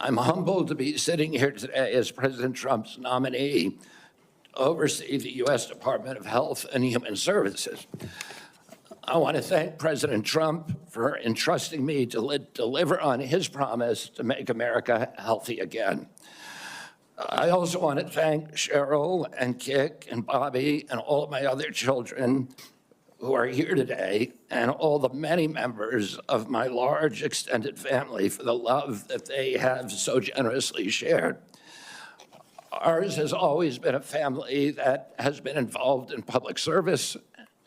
I'm humbled to be sitting here today as President Trump's nominee to oversee the U.S. Department of Health and Human Services. I want to thank President Trump for entrusting me to deliver on his promise to make America healthy again. I also want to thank Cheryl and Kik and Bobby and all of my other children who are here today, and all the many members of my large extended family for the love that they have so generously shared. Ours has always been a family that has been involved in public service,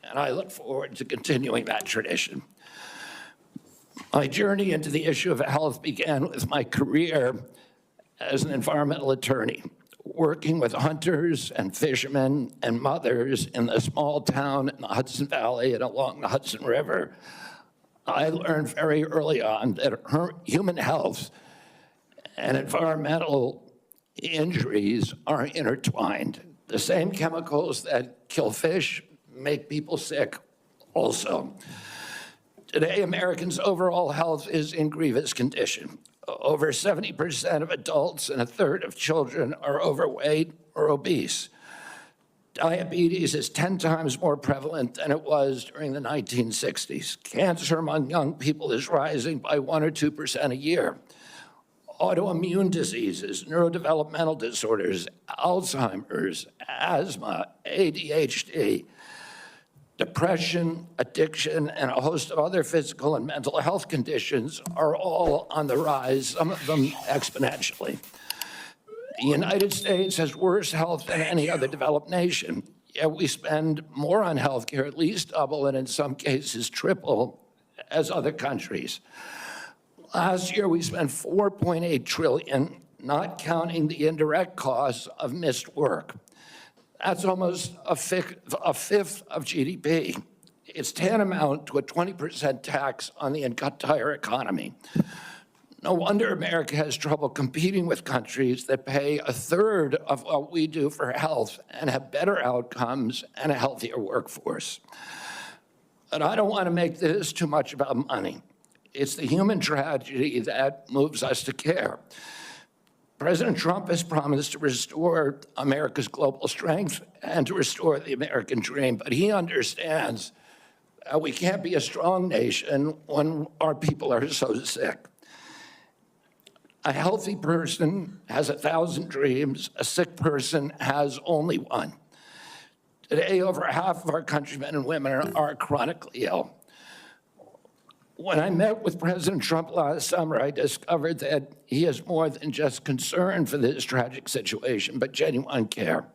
and I look forward to continuing that tradition. My journey into the issue of health began with my career as an environmental attorney, working with hunters and fishermen and mothers in the small town in the Hudson Valley and along the Hudson River. I learned very early on that human health and environmental injuries are intertwined. The same chemicals that kill fish make people sick also. Today, Americans' overall health is in grievous condition. Over 70% of adults and a third of children are overweight or obese. Diabetes is 10 times more prevalent than it was during the 1960s. Cancer among young people is rising by 1 or 2% a year. Autoimmune diseases, neurodevelopmental disorders, Alzheimer's, asthma, ADHD, depression, addiction, and a host of other physical and mental health conditions are all on the rise, some of them exponentially. The United States has worse health than any other developed nation, yet we spend more on healthcare, at least double, and in some cases triple, as other countries. Last year, we spent $4.8 trillion, not counting the indirect costs of missed work. That's almost a fifth of GDP. It's tantamount to a 20% tax on the entire economy. No wonder America has trouble competing with countries that pay a third of what we do for health and have better outcomes and a healthier workforce. But I don't want to make this too much about money. It's the human tragedy that moves us to care. President Trump has promised to restore America's global strength and to restore the American dream, but he understands we can't be a strong nation when our people are so sick. A healthy person has 1,000 dreams. A sick person has only one. Today, over half of our countrymen and women are chronically ill. When I met with President Trump last summer, I discovered that he is more than just concern for this tragic situation, but genuine care.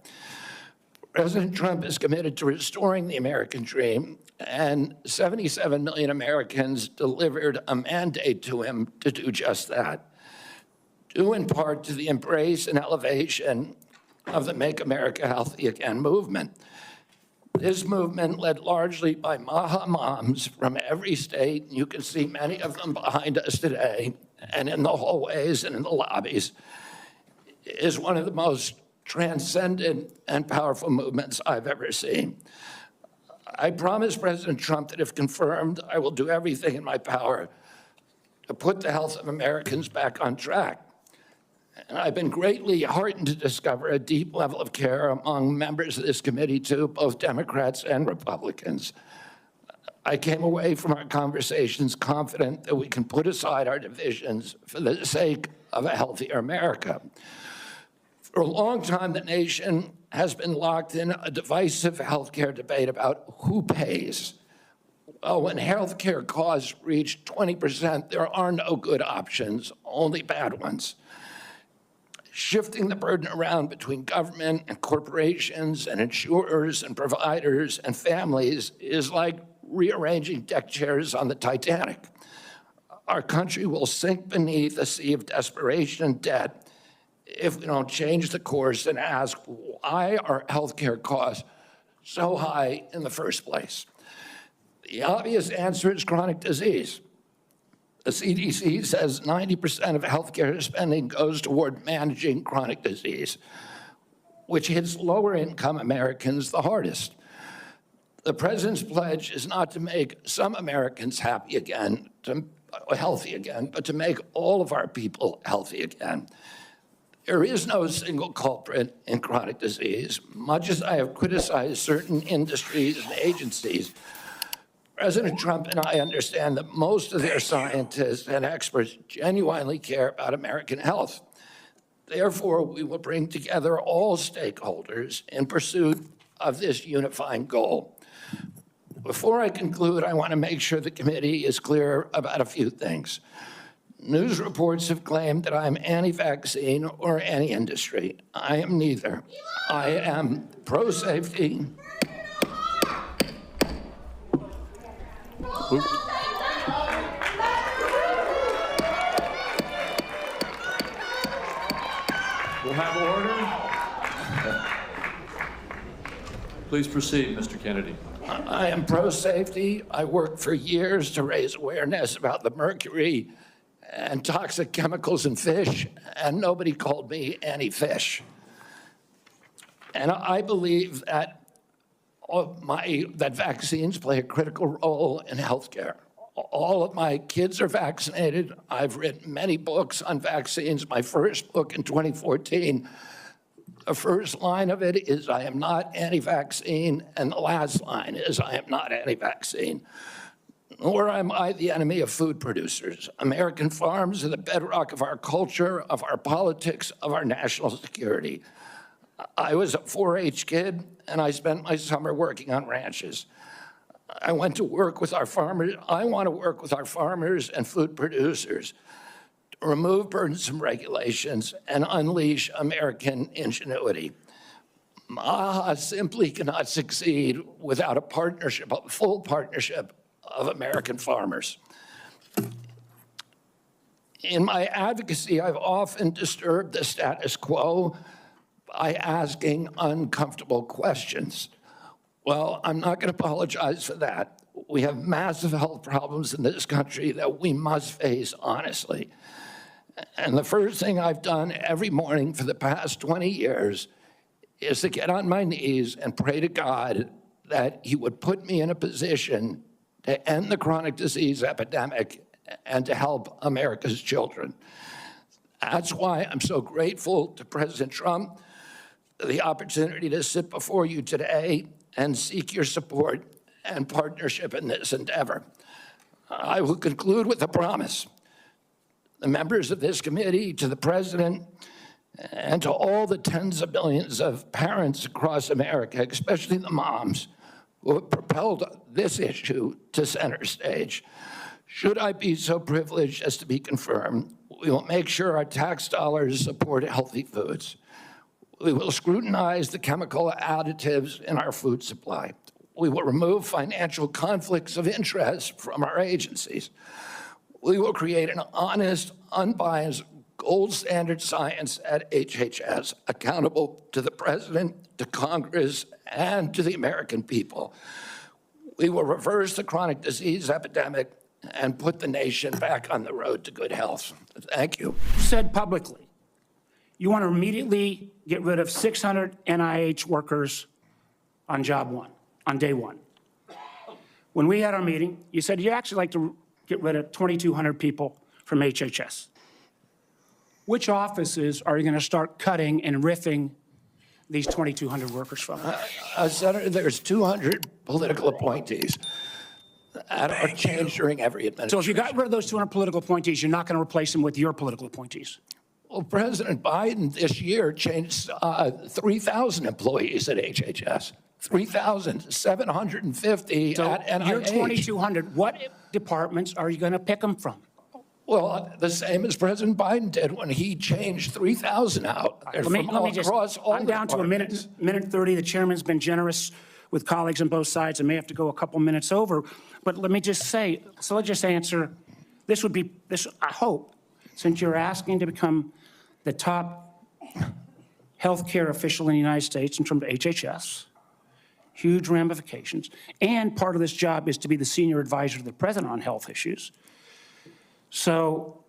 President Trump is committed to restoring the American dream, and 77 million Americans delivered a mandate to him to do just that, due in part to the embrace and elevation of the Make America Healthy Again movement. This movement, led largely by Maha moms from every state, and you can see many of them behind us today, and in the hallways and in the lobbies, is one of the most transcendent and powerful movements I've ever seen. I promise President Trump that if confirmed, I will do everything in my power to put the health of Americans back on track. And I've been greatly heartened to discover a deep level of care among members of this committee, too, both Democrats and Republicans. I came away from our conversations confident that we can put aside our divisions for the sake of a healthier America. For a long time, the nation has been locked in a divisive healthcare debate about who pays. Well, when healthcare costs reach 20%, there are no good options, only bad ones. Shifting the burden around between government and corporations and insurers and providers and families is like rearranging deck chairs on the Titanic. Our country will sink beneath a sea of desperation and debt if we don't change the course and ask, why are healthcare costs so high in the first place? The obvious answer is chronic disease. The CDC says 90% of healthcare spending goes toward managing chronic disease, which hits lower income Americans the hardest. The president's pledge is not to make some Americans happy again, healthy again, but to make all of our people healthy again. There is no single culprit in chronic disease. Much as I have criticized certain industries and agencies, President Trump and I understand that most of their scientists and experts genuinely care about American health. Therefore, we will bring together all stakeholders in pursuit of this unifying goal. Before I conclude, I want to make sure the committee is clear about a few things. News reports have claimed that I'm anti-vaccine or anti-industry. I am neither. I am pro-safety. We'll have order. Please proceed, Mr. Kennedy. I am pro-safety. I worked for years to raise awareness about the mercury and toxic chemicals in fish, and nobody called me anti-fish. And I believe that that vaccines play a critical role in healthcare. All of my kids are vaccinated. I've written many books on vaccines. My first book in 2014, the first line of it is, I am not anti-vaccine, and the last line is, I am not anti-vaccine. Nor am I the enemy of food producers. American farms are the bedrock of our culture, of our politics, of our national security. I was a 4-H kid, and I spent my summer working on ranches. I went to work with our farmers. I want to work with our farmers and food producers to remove burdensome regulations and unleash American ingenuity. MAHA simply cannot succeed without a partnership, a full partnership of American farmers. In my advocacy, I've often disturbed the status quo by asking uncomfortable questions. Well, I'm not going to apologize for that. We have massive health problems in this country that we must face honestly. And the first thing I've done every morning for the past 20 years is to get on my knees and pray to God that he would put me in a position to end the chronic disease epidemic and to help America's children. That's why I'm so grateful to President Trump for the opportunity to sit before you today and seek your support and partnership in this endeavor. I will conclude with a promise. The members of this committee, to the President, and to all the tens of millions of parents across America, especially the moms, who have propelled this issue to center stage. Should I be so privileged as to be confirmed, we will make sure our tax dollars support healthy foods. We will scrutinize the chemical additives in our food supply. We will remove financial conflicts of interest from our agencies. We will create an honest, unbiased, gold standard science at HHS, accountable to the President, to Congress, and to the American people. We will reverse the chronic disease epidemic and put the nation back on the road to good health. Thank you. You said publicly you want to immediately get rid of 600 NIH workers on job one, on day one. When we had our meeting, you said you'd actually like to get rid of 2,200 people from HHS. Which offices are you going to start cutting and riffing these 2,200 workers from? Senator, there's 200 political appointees that are changed during every administration. So if you got rid of those 200 political appointees, you're not going to replace them with your political appointees? Well, President Biden this year changed 3,000 employees at HHS, 3,750 So at NIH. you're 2,200. What departments are you going to pick them from? Well, the same as President Biden did when he changed 3,000 out. Let me just, I'm down to a minute 30. The chairman's been generous with colleagues on both sides. I may have to go a couple minutes over, but let me just say, so let's just answer, this would be, I hope, since you're asking to become the top healthcare official in the United States in terms of HHS, huge ramifications, and part of this job is to be the senior advisor to the president on health issues. So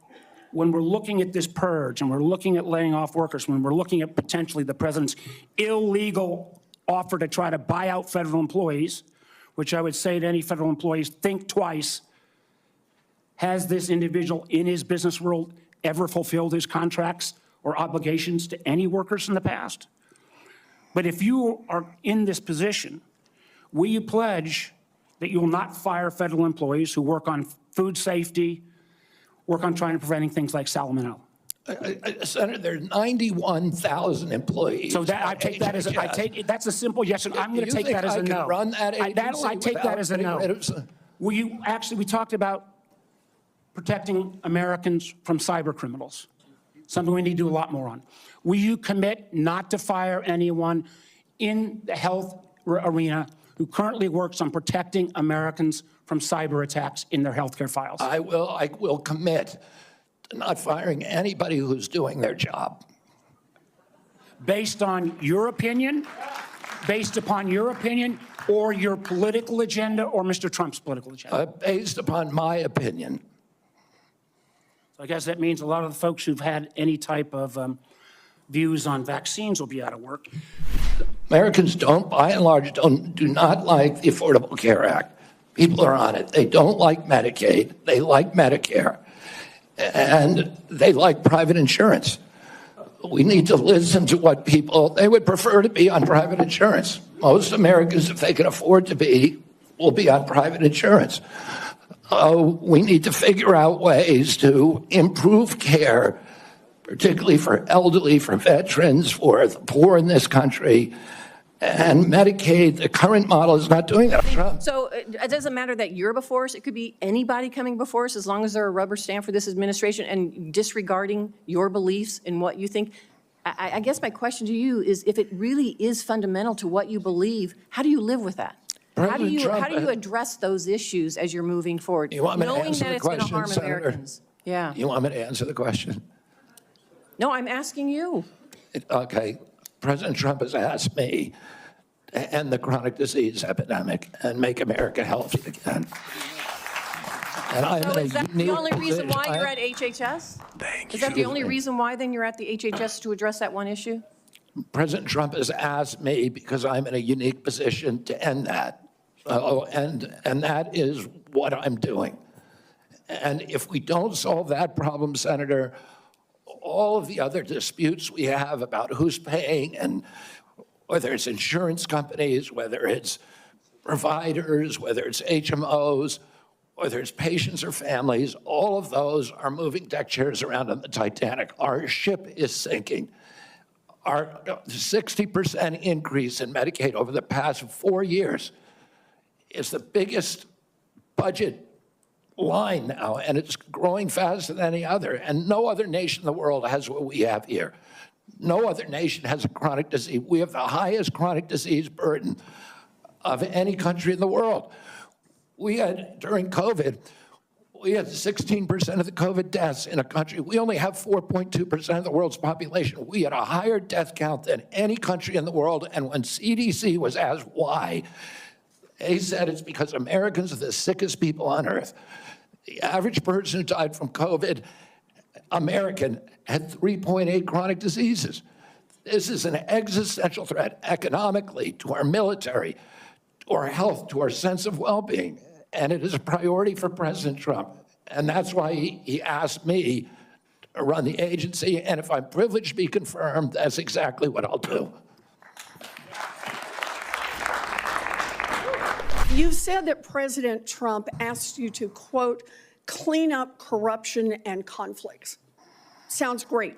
when we're looking at this purge and we're looking at laying off workers, when we're looking at potentially the president's illegal offer to try to buy out federal employees, which I would say to any federal employees, think twice has this individual in his business world ever fulfilled his contracts or obligations to any workers in the past? But if you are in this position, will you pledge that you will not fire federal employees who work on food safety, work on trying to preventing things like salmonella? Senator, there are 91,000 employees. So that, I take that as, that's a simple yes, and I'm going to take that as a no. Run that agency I take that as a no. Will you, actually, we talked about protecting Americans from cyber criminals, something we need to do a lot more on. Will you commit not to fire anyone in the health arena who currently works on protecting Americans from cyber attacks in their healthcare files? I will commit to not firing anybody who's doing their job. Based on your opinion, based upon your opinion, or your political agenda, or Mr. Trump's political agenda? Based upon my opinion. So I guess that means a lot of the folks who've had any type of views on vaccines will be out of work. Americans don't, by and large, do not like the Affordable Care Act. People are on it. They don't like Medicaid. They like Medicare. And they like private insurance. We need to listen to what people, they would prefer to be on private insurance. Most Americans, if they can afford to be, will be on private insurance. We need to figure out ways to improve care, particularly for elderly, for veterans, for the poor in this country. And Medicaid, the current model is not doing that. Trump. So it doesn't matter that you're before us. It could be anybody coming before us as long as they're a rubber stamp for this administration and disregarding your beliefs and what you think. I guess my question to you is, if it really is fundamental to what you believe, how do you live with that? How do you address those issues as you're moving forward, You want me to knowing answer that the it's going to question, harm Senator? Americans? Yeah. You want me to answer the question? No, I'm asking you. Okay. President Trump has asked me to end the chronic disease epidemic and make America healthy again. And I'm So in a is that the unique only reason why position. you're at HHS? Thank Is that the you. only reason why then you're at the HHS to address that one issue? President Trump has asked me because I'm in a unique position to end that. And that is what I'm doing. And if we don't solve that problem, Senator, all of the other disputes we have about who's paying, and whether it's insurance companies, whether it's providers, whether it's HMOs, whether it's patients or families, all of those are moving deck chairs around on the Titanic. Our ship is sinking. Our 60% increase in Medicaid over the past 4 years is the biggest budget line now, and it's growing faster than any other. And no other nation in the world has what we have here. No other nation has a chronic disease. We have the highest chronic disease burden of any country in the world. We had, during COVID, we had 16% of the COVID deaths in a country. We only have 4.2% of the world's population. We had a higher death count than any country in the world. And when CDC was asked why, they said it's because Americans are the sickest people on earth. The average person who died from COVID, American, had 3.8 chronic diseases. This is an existential threat economically, to our military, to our health, to our sense of well-being. And it is a priority for President Trump. And that's why he asked me to run the agency. And if I'm privileged to be confirmed, that's exactly what I'll do. You said that President Trump asked you to, quote, clean up corruption and conflicts. Sounds great.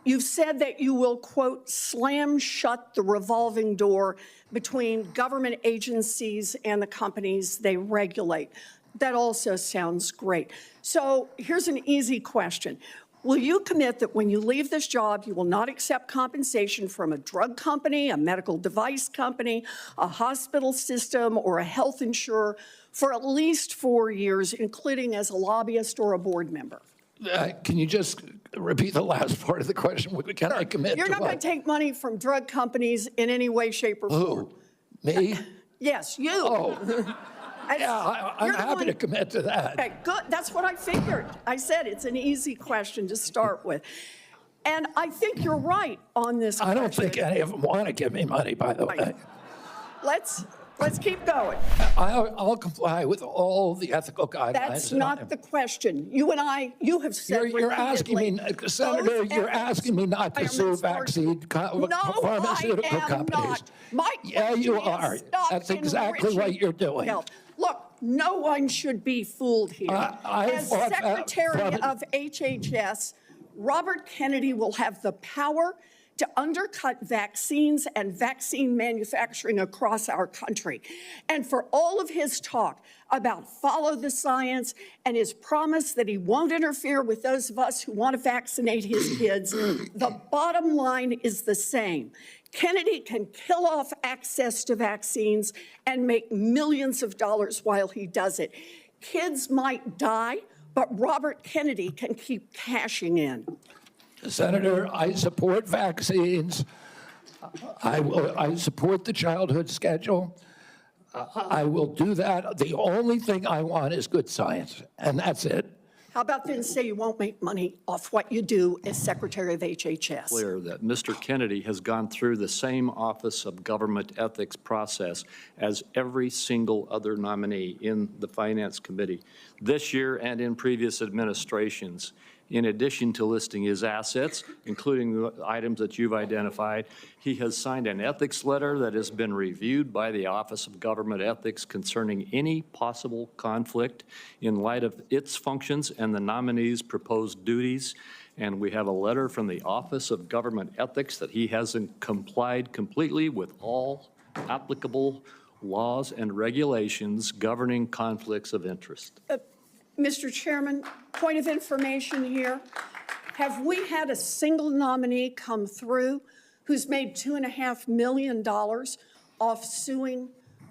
You've said that you will, quote, slam shut the revolving door between government agencies and the companies they regulate. That also sounds great. So here's an easy question. Will you commit that when you leave this job, you will not accept compensation from a drug company, a medical device company, a hospital system, or a health insurer for at least 4 years, including as a lobbyist or a board member? Can you just repeat the last part of the question? Can I commit You're to not going what? to take money from drug companies in any way, shape, or form. Who? Me? Yes, you. Oh, yeah, I'm happy to commit to that. Okay, good. That's what I figured. I said it's an easy question to start with. And I think you're right on this I question. don't think any of them want to give me money, by the way. Let's Let's keep going. I'll comply with all the ethical guidelines. That's not the question. You and I, you have said You're asking me, repeatedly, Senator, those you're ethics asking me not to sue requirements are- vaccine pharmaceutical No, I am companies. not. My Yeah, you question is are. stop That's exactly what enriching you're doing. health. Look, no one should be fooled here. As fought that Secretary from- of HHS, Robert Kennedy will have the power to undercut vaccines and vaccine manufacturing across our country. And for all of his talk about follow the science and his promise that he won't interfere with those of us who want to vaccinate his kids, the bottom line is the same. Kennedy can kill off access to vaccines and make millions of dollars while he does it. Kids might die, but Robert Kennedy can keep cashing in. Senator, I support vaccines. I support the childhood schedule. I will do that. The only thing I want is good science, and that's it. How about then say you won't make money off what you do as Secretary of HHS? Clear that Mr. Kennedy has gone through the same Office of Government Ethics process as every single other nominee in the Finance Committee this year and in previous administrations. In addition to listing his assets, including the items that you've identified, he has signed an ethics letter that has been reviewed by the Office of Government Ethics concerning any possible conflict in light of its functions and the nominee's proposed duties. And we have a letter from the Office of Government Ethics that he hasn't complied completely with all applicable laws and regulations governing conflicts of interest. Mr. Chairman, point of information here. Have we had a single nominee come through who's made $2.5 million off suing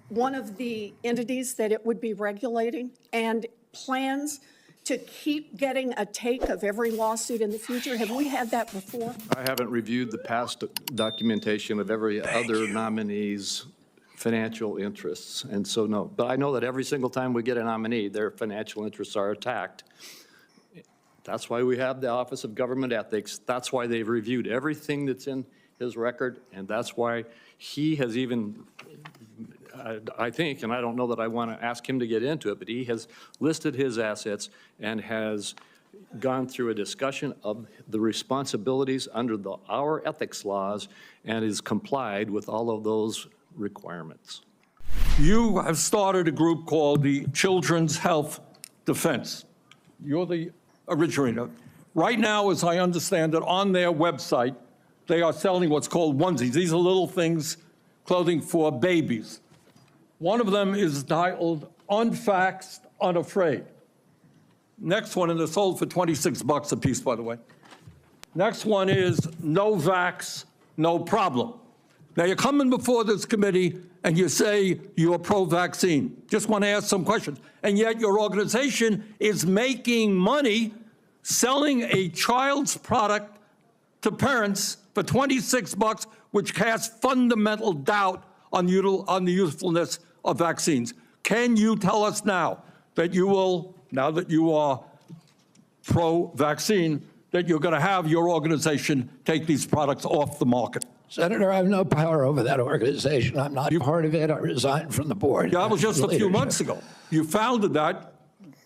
one of the entities that it would be regulating and plans to keep getting a take of every lawsuit in the future? Have we had that before? I haven't reviewed the past documentation of every other nominee's financial interests, and so no. But I know that every single time we get a nominee, their financial interests are attacked. That's why we have the Office of Government Ethics. That's why they've reviewed everything that's in his record, and that's why he has even, I think, and I don't know that I want to ask him to get into it, but he has listed his assets and has gone through a discussion of the responsibilities under our ethics laws and has complied with all of those requirements. You have started a group called the Children's Health Defense. You're the originator. Right now, as I understand it, on their website, they are selling what's called onesies. These are little things, clothing for babies. One of them is titled Unvaxxed, Unafraid. Next one, and they're sold for $26 a piece, by the way. Next one is No Vax, No Problem. Now, you're coming before this committee and you say you're pro-vaccine. Just want to ask some questions. And yet your organization is making money selling a child's product to parents for $26, which casts fundamental doubt on the usefulness of vaccines. Can you tell us now that you will, now that you are pro-vaccine, that you're going to have your organization take these products off the market? Senator, I have no power over that organization. I'm not part of it. I resigned from the board. Yeah, that was just a few Leadership. months ago. You founded that.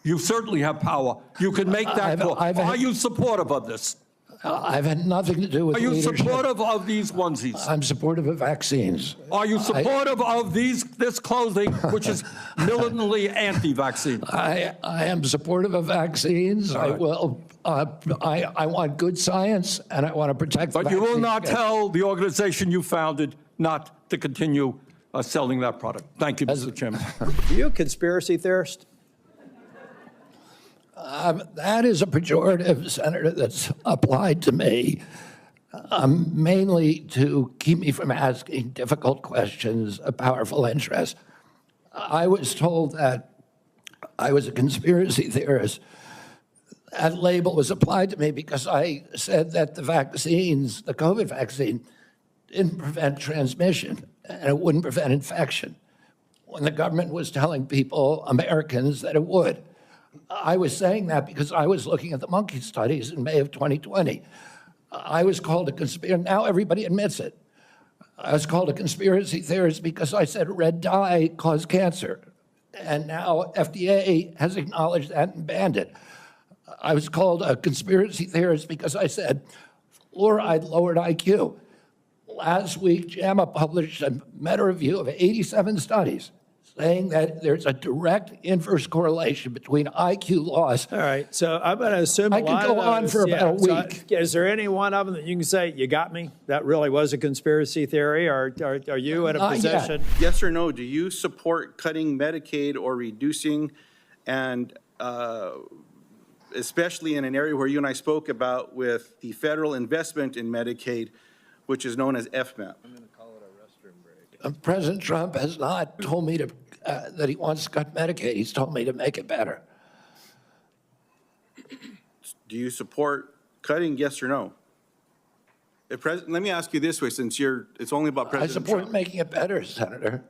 You certainly have power. You can make that call. Are you supportive of this? I've had nothing to do with Are you leadership. supportive of these onesies? I'm supportive of vaccines. Are you supportive of this clothing, which is militantly anti-vaccine? I am supportive of vaccines. I will. I want good science, and I want to protect. But you will vaccine not schedule. tell the organization you founded not to continue selling that product. Thank you, Mr. Chairman. Are you a conspiracy theorist? That is a pejorative, Senator, that's applied to me, mainly to keep me from asking difficult questions of powerful interests. I was told that I was a conspiracy theorist. That label was applied to me because I said that the vaccines, the COVID vaccine, didn't prevent transmission and it wouldn't prevent infection, when the government was telling people, Americans, that it would. I was saying that because I was looking at the monkey studies in May of 2020. I was called a conspirator. Now everybody admits it. I was called a conspiracy theorist because I said red dye caused cancer. And now FDA has acknowledged that and banned it. I was called a conspiracy theorist because I said fluoride lowered IQ. Last week, JAMA published a meta-review of 87 studies saying that there's a direct inverse correlation between IQ loss. All right, so I'm going to assume I a lot could go of on those- for about a so week. is there any one of them that you can say, you got me? That really was a conspiracy theory, or are you in a Not yet. position? Yes or no, do you support cutting Medicaid or reducing, and especially in an area where you and I spoke about with the federal investment in Medicaid, which is known as FMAP? President Trump has not told me that he wants to cut Medicaid. He's told me to make it better. Do you support cutting, yes or no? Let me ask you this way, since it's only about I President support Trump. making it better, Senator.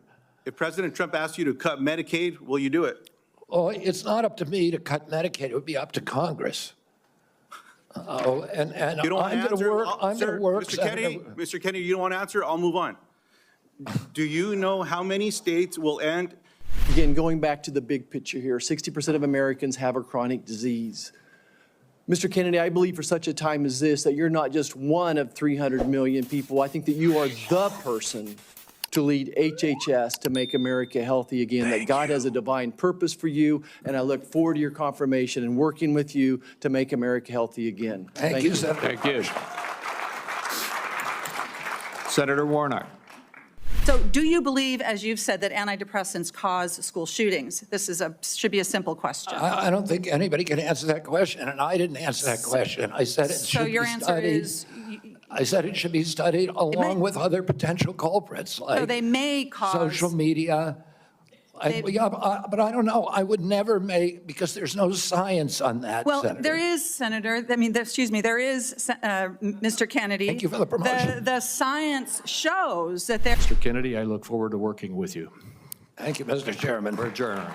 If President Trump asks you to cut Medicaid, will you do it? Oh, it's not up to me to cut Medicaid. It would be up to Congress. Oh, and You don't want I'm to going to answer? work. I'm going to work, Mr. Kennedy, Senator. Mr. Kennedy, you don't want to answer? I'll move on. Do you know how many states will end? Again, going back to the big picture here, 60% of Americans have a chronic disease. Mr. Kennedy, I believe for such a time as this that you're not just one of 300 million people. I think that you are the person to lead HHS to make America healthy again, that God has a divine purpose for you, and I look forward to your confirmation and working with you to make America healthy again. Thank you, Senator. Thank you. Senator Warnock. So do you believe, as you've said, that antidepressants cause school shootings? This should be a simple question. I don't think anybody can answer that question, and I didn't answer that question. I said it So should be your answer studied. is, I said it should be studied along with other potential culprits so like they may cause. social media. But I don't know. I would never make, because there's no science on that, Well, Senator. there is, Senator, there is, Mr. Kennedy. Thank you for the promotion. The science shows that there. Mr. Kennedy, I look forward to working with you. Thank you, Mr. Chairman. We're adjourned.